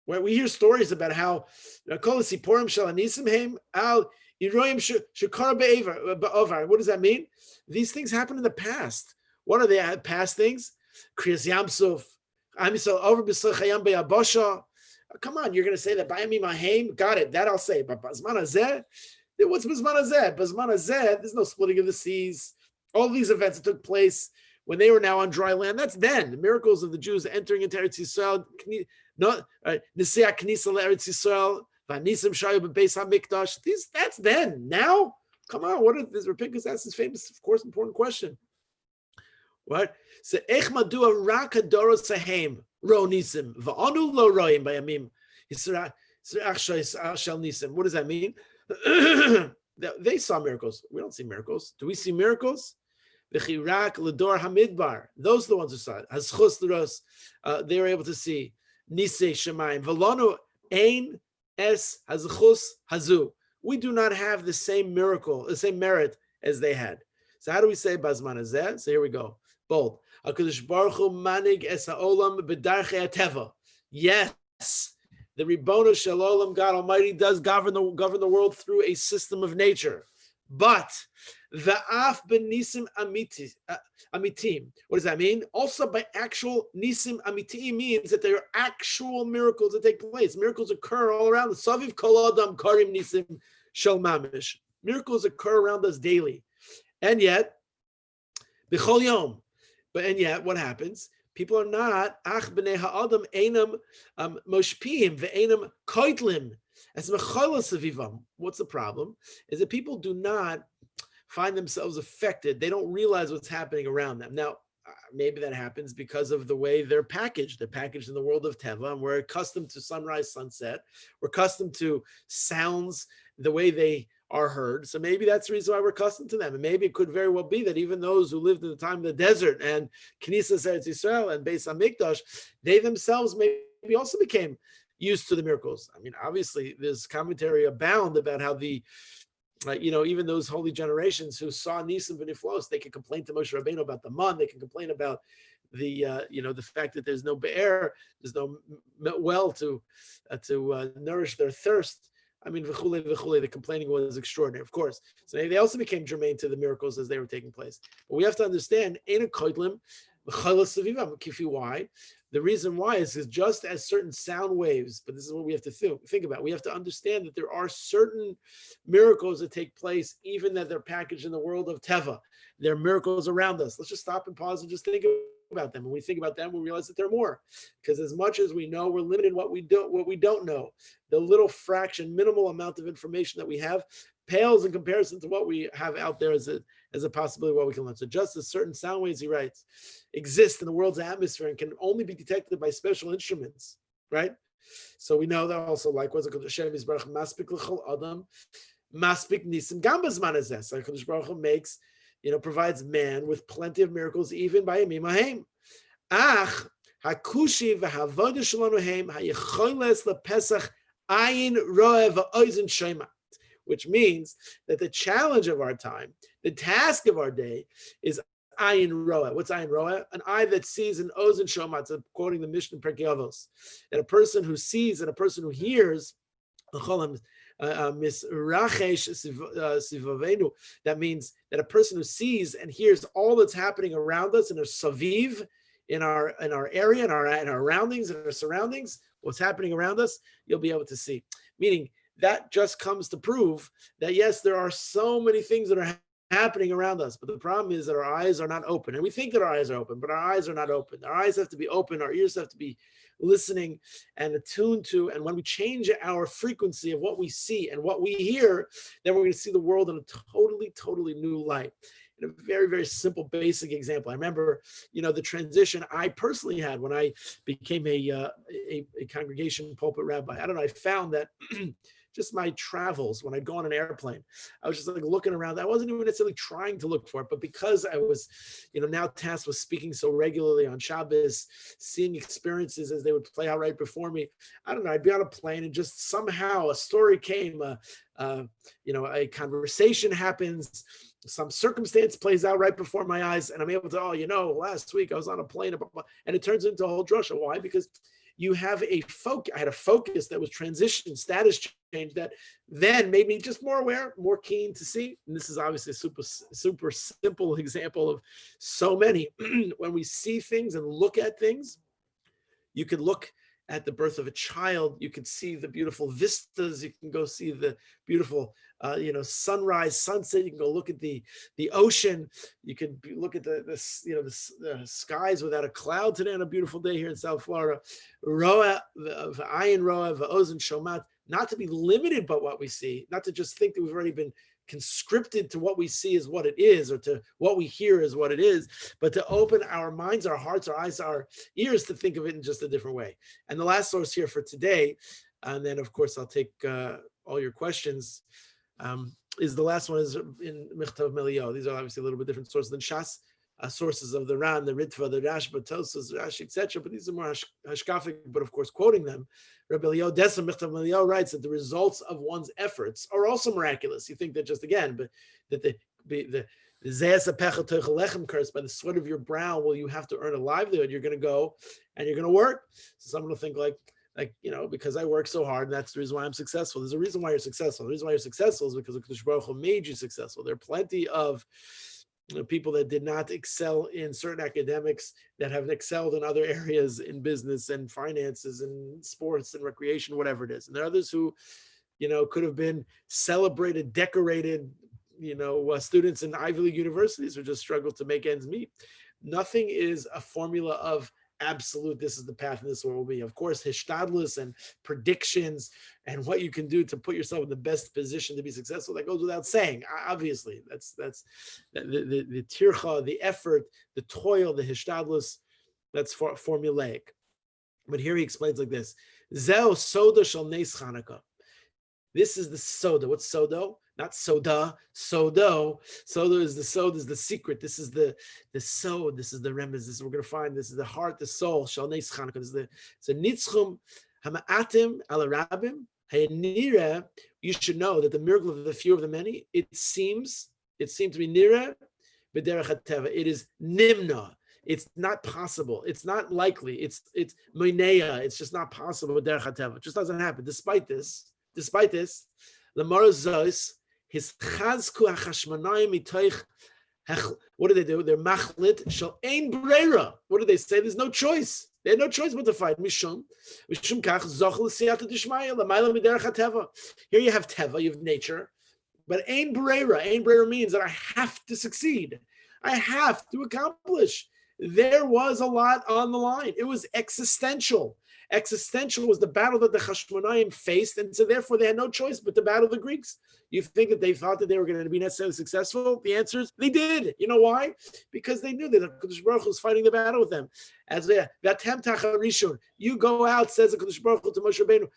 where we hear stories about how Kol Sipurim Shel Nisim Heim, Al Iroyim Shekar Be'ovar. What does that mean? These things happened in the past. What are the past things? Kriyas Yamsuf, Am Yisrael over B'Sel Chayam Be'abosha. Come on, you're going to say that Bayamim Haim? Got it, that I'll say. But Bazman Hazeh, what's Bazman Hazeh? Bazman Hazeh, there's no splitting of the seas. All these events that took place when they were now on dry land, that's then. The miracles of the Jews entering into Eretz Yisrael, Nisea Knisa Eretz Yisrael, Vanisim Shayu Beis HaMikdash. That's then. Now, come on, what is this? Rapinkus asks this famous, of course, important question. What? So Ech Madua Rakadoro Sahem Ro Nisim Va'anu Lo Roim Bayamim Yisrach Shel Nisim. What does that mean? They saw miracles. We don't see miracles. Do we see miracles? V'chirak Lador Hamidbar. Those are the ones who saw it. Haschus L'ros. They were able to see Nisei Shemayim. V'lanu Ein Es Hazchus Hazu. We do not have the same miracle, the same merit as they had. So how do we say Bazman Hazeh? So here we go. Bold. HaKadosh Baruch Hu manig es ha'olam b'darchei hateva. Yes, The Ribono Shel Olam, God Almighty, does govern the world through a system of nature. But the af benisim amitim. What does that mean? Also, by actual nisim amitim means that there are actual miracles that take place. Miracles occur all around us. Saviv kol adam karim nisim shel mamish. Miracles occur around us daily, and yet b'chol yom. And yet, what happens? People are not ach b'nei ha'adam einam moshpiim ve'einam koitlim. What's the problem? Is that people do not find themselves affected. They don't realize what's happening around them. Now, maybe that happens because of the way they're packaged. They're packaged in the world of Teva, and we're accustomed to sunrise, sunset. We're accustomed to sounds the way they are heard. So maybe that's the reason why we're accustomed to them. And maybe it could very well be that even those who lived in the time of the desert and Knesset Eretz Yisrael and Beis HaMikdash, they themselves maybe also became used to the miracles. I mean, obviously, there's commentary abound about how the, even those holy generations who saw Nisim v'Niflos, they can complain to Moshe Rabbeinu about the man. They can complain about the, the fact that there's no be'er, there's no well to nourish their thirst. I mean, the complaining was extraordinary, of course. So they also became germane to the miracles as they were taking place. But we have to understand, why? The reason why is just as certain sound waves, but this is what we have to think about. We have to understand that there are certain miracles that take place, even that they're packaged in the world of Teva. There are miracles around us. Let's just stop and pause and just think about them. When we think about them, we realize that there are more. Because as much as we know, we're limited in what we don't know. The little fraction, minimal amount of information that we have pales in comparison to what we have out there as a possibility of what we can learn. So just as certain sound waves, he writes, exist in the world's atmosphere and can only be detected by special instruments, right? So we know that also likewise, Hashem maspik l'chol adam, maspik nisim gambas manazes. HaKadosh Baruch Hu makes, provides man with plenty of miracles, even by Yamim Haim. Ach, hakushi v'havodah shalanu haim, hayecholes lepesach ayin roeh v'oizen shema. Which means that the challenge of our time, the task of our day, is ayin roeh. What's ayin roeh? An eye that sees, and ozen shomat, quoting the Mishnah Perkei Avos, that a person who sees and a person who hears, that means that a person who sees and hears all that's happening around us in our saviv, in our area, in our surroundings, what's happening around us, you'll be able to see. Meaning, that just comes to prove that, yes, there are so many things that are happening around us, but the problem is that our eyes are not open. And we think that our eyes are open, but our eyes are not open. Our eyes have to be open. Our ears have to be listening and attuned to. And when we change our frequency of what we see and what we hear, then we're going to see the world in a totally, totally new light. In a very, very simple, basic example. I remember, the transition I personally had when I became a congregation pulpit rabbi. I don't know, I found that just my travels, when I'd go on an airplane, I was just like looking around. I wasn't even necessarily trying to look for it, but because I was, now tasked with speaking so regularly on Shabbos, seeing experiences as they would play out right before me, I don't know, I'd be on a plane and just somehow a story came, a conversation happens, some circumstance plays out right before my eyes, and I'm able to, last week I was on a plane, and it turns into a whole drasha. Why? Because you have I had a focus that was transition, status change, that then made me just more aware, more keen to see. And this is obviously a super, super simple example of so many. When we see things and look at things, you can look at the birth of a child, you can see the beautiful vistas, you can go see the beautiful sunrise, sunset, you can go look at the ocean, you can look at the skies without a cloud today on a beautiful day here in South Florida. Roa, ayin roa, ozen shomat, not to be limited by what we see, not to just think that we've already been conscripted to what we see is what it is, or to what we hear is what it is, but to open our minds, our hearts, our eyes, our ears to think of it in just a different way. And the last source here for today, and then of course I'll take all your questions, is the last one is in Michtav Melio. These are obviously a little bit different sources than Shas, sources of the Ran, the Ritva, the Rashba, Tosas, Rashi, etc. But these are more hashkafic, but of course quoting them. Rabbi Elio Dessa Michtav Melio writes that the results of one's efforts are also miraculous. You think that just again, but that the curse, by the sweat of your brow will you have to earn a livelihood. You're going to go and you're going to work. So someone will think like, like, because I work so hard, and that's the reason why I'm successful. There's a reason why you're successful. The reason why you're successful is because the Kadosh Baruch Hu made you successful. There are plenty of people that did not excel in certain academics that have excelled in other areas in business and finances and sports and recreation, whatever it is. And there are others who, could have been celebrated, decorated, students in Ivy League universities who just struggle to make ends meet. Nothing is a formula of absolute, this is the path and this will be. Of course, hishtadlus and predictions and what you can do to put yourself in the best position to be successful, that goes without saying. Obviously, that's the tircha, the effort, the toil, the hishtadlus, that's formulaic. But here he explains like this: Zeo soda shel nes Chanukah. This is the soda. What's soda? Not soda. Sodo. Soda is the soda, is the secret. This is the sod. This is the remez. This is what we're going to find. This is the heart, the soul. Shel nes Chanukah. This is it's a nitzchum hama'atim ala rabim. Hayinira. You should know that the miracle of the few of the many. It seemed to be nira b'derech hateva. It is nimna. It's not possible. It's not likely. It's moineya. It's just not possible with derech hateva. It just doesn't happen. Despite this, Lamar Zos, his chazku hachashmanayim mitoich. What do they do? They're machlit shel ein breira. What do they say? There's no choice. They had no choice but to fight. Mishum kach zoch l'siyata dishmaya l'mayla miderech hateva. Here you have teva, you have nature, but ein breira. Ein breira means that I have to succeed. I have to accomplish. There was a lot on the line. It was existential. Existential was the battle that the Hashmonaim faced, and so therefore they had no choice but to battle the Greeks. You think that they thought that they were going to be necessarily successful? The answer is they did. You know why? Because they knew that the Kadosh Baruch Hu was fighting the battle with them. As Vatem Tacharishon, you go out, says the Kadosh Baruch Hu to Moshe Rabbeinu.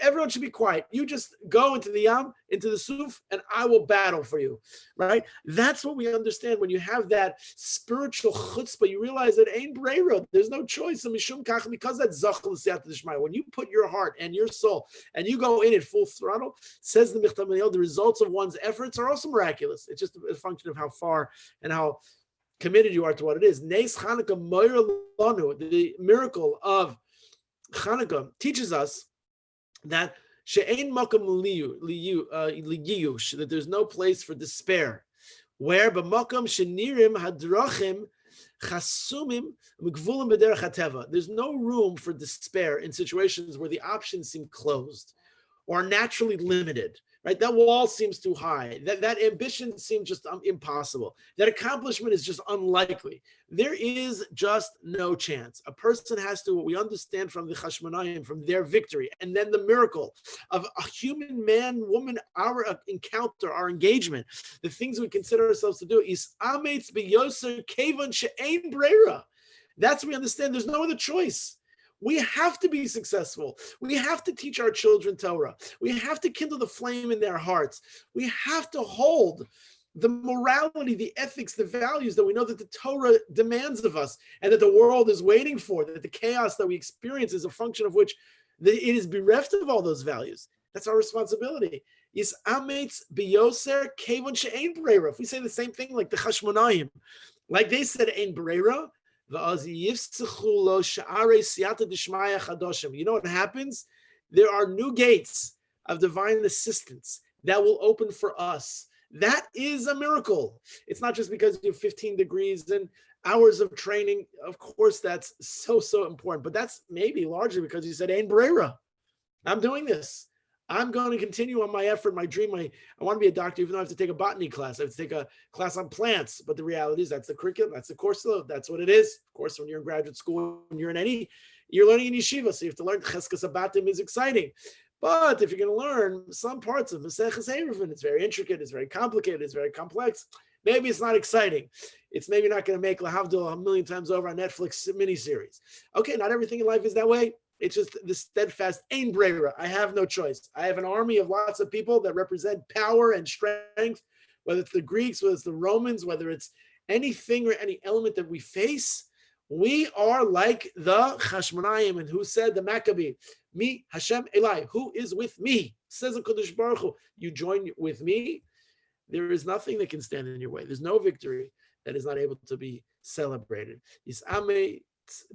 Everyone should be quiet. You just go into the Yam, into the Suf, and I will battle for you. Right? That's what we understand when you have that spiritual chutzpah. You realize that ain't breira. There's no choice. Because that's zachal l'siyata d'shmaya. When you put your heart and your soul and you go in at full throttle, says the Michtav Manil, the results of one's efforts are also miraculous. It's just a function of how far and how committed you are to what it is. Nes Chanukah Moira Lanu, the miracle of Chanukah, teaches us that she'ein makom liyush, that there's no place for despair. Where b'makom shenirim hadrachim chasumim mekvulim b'derech hateva. There's no room for despair in situations where the options seem closed or naturally limited. Right, that wall seems too high. That ambition seems just impossible. That accomplishment is just unlikely. There is just no chance. A person has to, what we understand from the Chashmonayim, from their victory, and then the miracle of a human man, woman, our encounter, our engagement, the things we consider ourselves to do, is ametz b'yoser kevon she'ein breira. That's what we understand. There's no other choice. We have to be successful. We have to teach our children Torah. We have to kindle the flame in their hearts. We have to hold the morality, the ethics, the values that we know that the Torah demands of us and that the world is waiting for, that the chaos that we experience is a function of which it is bereft of all those values. That's our responsibility. Is ametz biyoser kevon she'ein breira. If we say the same thing like the Chashmonayim, like they said ein breira, you know what happens? There are new gates of divine assistance that will open for us. That is a miracle. It's not just because you have 15 degrees and hours of training. Of course, that's so important. But that's maybe largely because you said, Ein Breira. I'm doing this. I'm going to continue on my effort, my dream. I want to be a doctor, even though I have to take a botany class. I have to take a class on plants. But the reality is that's the curriculum. That's the course load. That's what it is. Of course, when you're in graduate school, when you're in any, you're learning in yeshiva. So you have to learn Cheskas Abatim is exciting. But if you're going to learn some parts of Maseches Eruvin, it's very intricate, it's very complicated, it's very complex. Maybe it's not exciting. It's maybe not going to make Lahavdil a million times over on Netflix miniseries. Okay, not everything in life is that way. It's just the steadfast ein breira. I have no choice. I have an army of lots of people that represent power and strength, whether it's the Greeks, whether it's the Romans, whether it's anything or any element that we face. We are like the Chashmonayim, and who said the Maccabee, me, Hashem Elai, who is with me? Says the Kadosh Baruch Hu, you join with me. There is nothing that can stand in your way. There's no victory that is not able to be celebrated. Yis'amei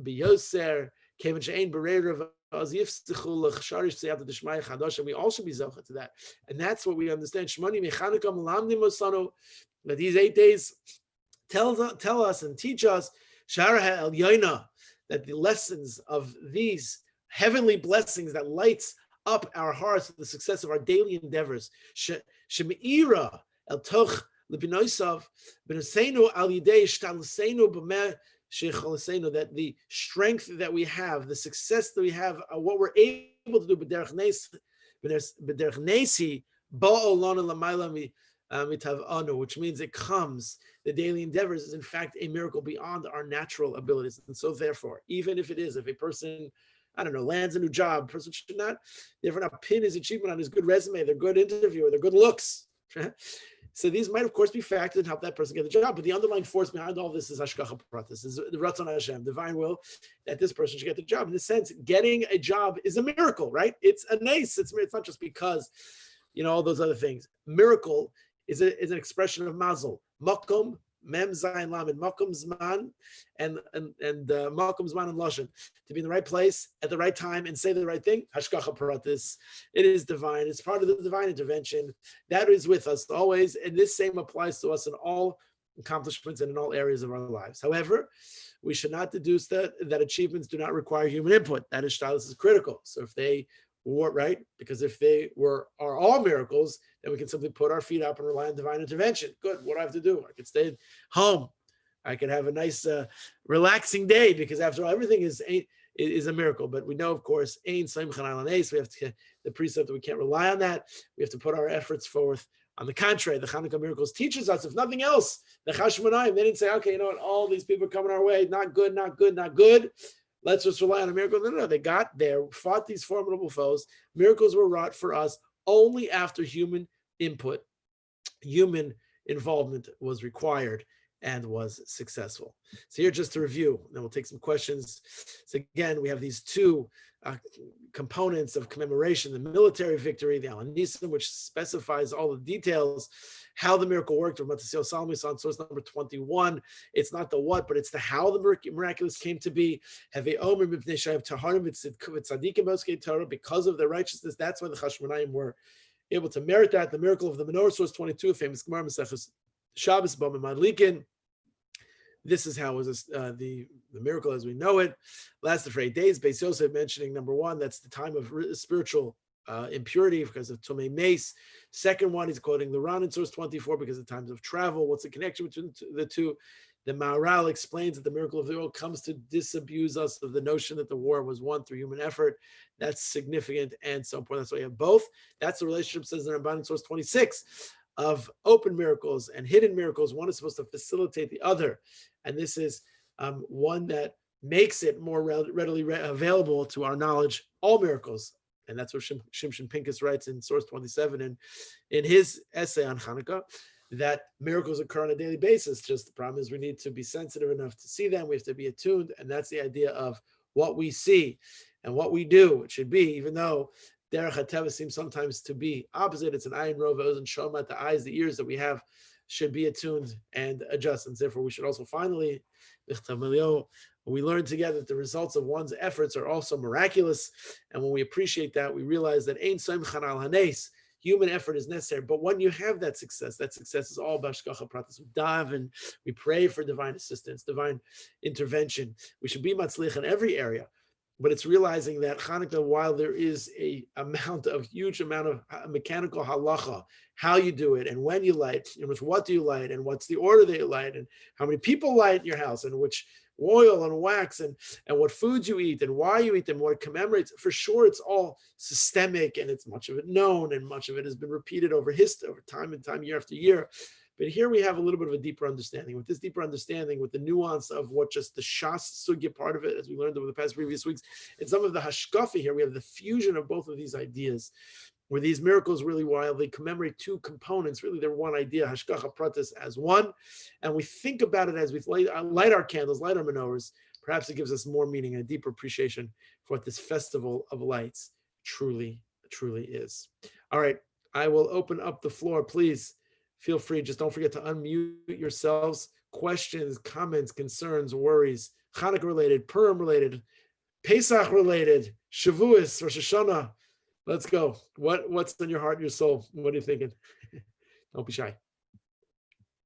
biyoser Kevin Shein Bereir of we all should be zocha to that. And that's what we understand. That these 8 days tell us and teach us that the lessons of these heavenly blessings that lights up our hearts for the success of our daily endeavors. Shemeira el toch lebinoisav b'neseinu al yidei shtalasenu b'meh shechalasenu, that the strength that we have, the success that we have, what we're able to do b'derech nesi ba'olana l'mayla which means it comes, the daily endeavors is in fact a miracle beyond our natural abilities. And so therefore, even if a person, I don't know, lands a new job, a person should not therefore not pin his achievement on his good resume, their good interview, or their good looks. So these might of course be factors and help that person get the job, but the underlying force behind all this is hashgacha pratis, is the Ratzon Hashem, divine will, that this person should get the job. In a sense, getting a job is a miracle, right? It's a nace. It's not just because, all those other things. Miracle is an expression of mazel. Makom, mem zayin lamed, makom zman, and makom zman and lashon, to be in the right place at the right time and say the right thing. Hashgacha pratis, it is divine. It's part of the divine intervention that is with us always, and this same applies to us in all accomplishments and in all areas of our lives. However, we should not deduce that achievements do not require human input. That is critical. So if they were right, because if they are all miracles, then we can simply put our feet up and rely on divine intervention. Good. What do I have to do? I could stay home. I could have a nice, relaxing day, because after all, everything is a miracle. But we know, of course, we have to, the precept that we can't rely on that. We have to put our efforts forth. On the contrary, the Hanukkah miracles teaches us, if nothing else, the Chashmonayim, they didn't say, okay, you know what, all these people are coming our way, not good, not good, not good. Let's just rely on a miracle. No, they got there, fought these formidable foes. Miracles were wrought for us only after human input, human involvement was required and was successful. So here, just to review, then we'll take some questions. So again, we have these two components of commemoration: the military victory, the Al-Nisim, which specifies all the details, how the miracle worked. We're about to see on source number 21. It's not the what, but it's the how the miraculous came to be. Because of their righteousness, that's why the Chashmonayim were able to merit that. The miracle of the menorah, source 22, famous Gemara Maseches Shabbos, Bama Madlikin. This is how it was the miracle as we know it. Lasted for 8 days. Beis Yosef mentioning number one, that's the time of spiritual impurity because of Tumei Mace. Second one, he's quoting the Ran in source 24 because of times of travel. What's the connection between the two? The Maharal explains that the miracle of the world comes to disabuse us of the notion that the war was won through human effort. That's significant and so important. That's why you have both. That's the relationship, says the Ramban in source 26, of open miracles and hidden miracles. One is supposed to facilitate the other. And this is one that makes it more readily available to our knowledge, all miracles. And that's what Shimshon Pincus writes in source 27 and in his essay on Hanukkah, that miracles occur on a daily basis. Just the problem is we need to be sensitive enough to see them. We have to be attuned. And that's the idea of what we see and what we do. It should be, even though Derech HaTeva seems sometimes to be opposite. It's an ayin rov, ozen shoma, the eyes, the ears that we have should be attuned and adjust. And therefore, we should also finally, we learn together that the results of one's efforts are also miraculous. And when we appreciate that, we realize that ein soimchan al hanes, human effort is necessary. But when you have that success is all b'hashgacha pratis. We dive and we pray for divine assistance, divine intervention. We should be matzlich in every area. But it's realizing that Hanukkah, while there is a huge amount of mechanical halacha, how you do it and when you light, what do you light and what's the order that you light and how many people light in your house and which oil and wax and what foods you eat and why you eat them, what it commemorates. For sure, it's all systemic and it's much of it known and much of it has been repeated over history, over time and time, year after year. But here we have a little bit of a deeper understanding. With this deeper understanding, with the nuance of what just the Shas sugya part of it, as we learned over the past previous weeks, and some of the hashkafa here, we have the fusion of both of these ideas, where these miracles really, while they commemorate two components, really they're one idea, hashgacha pratis as one, and we think about it as we light our candles, light our menorahs. Perhaps it gives us more meaning and a deeper appreciation for what this festival of lights truly is. All right, I will open up the floor, please. Feel free. Just don't forget to unmute yourselves. Questions, comments, concerns, worries, Hanukkah related, Purim related, Pesach related, Shavuos, Rosh Hashanah. Let's go. What's in your heart and your soul? What are you thinking? Don't be shy.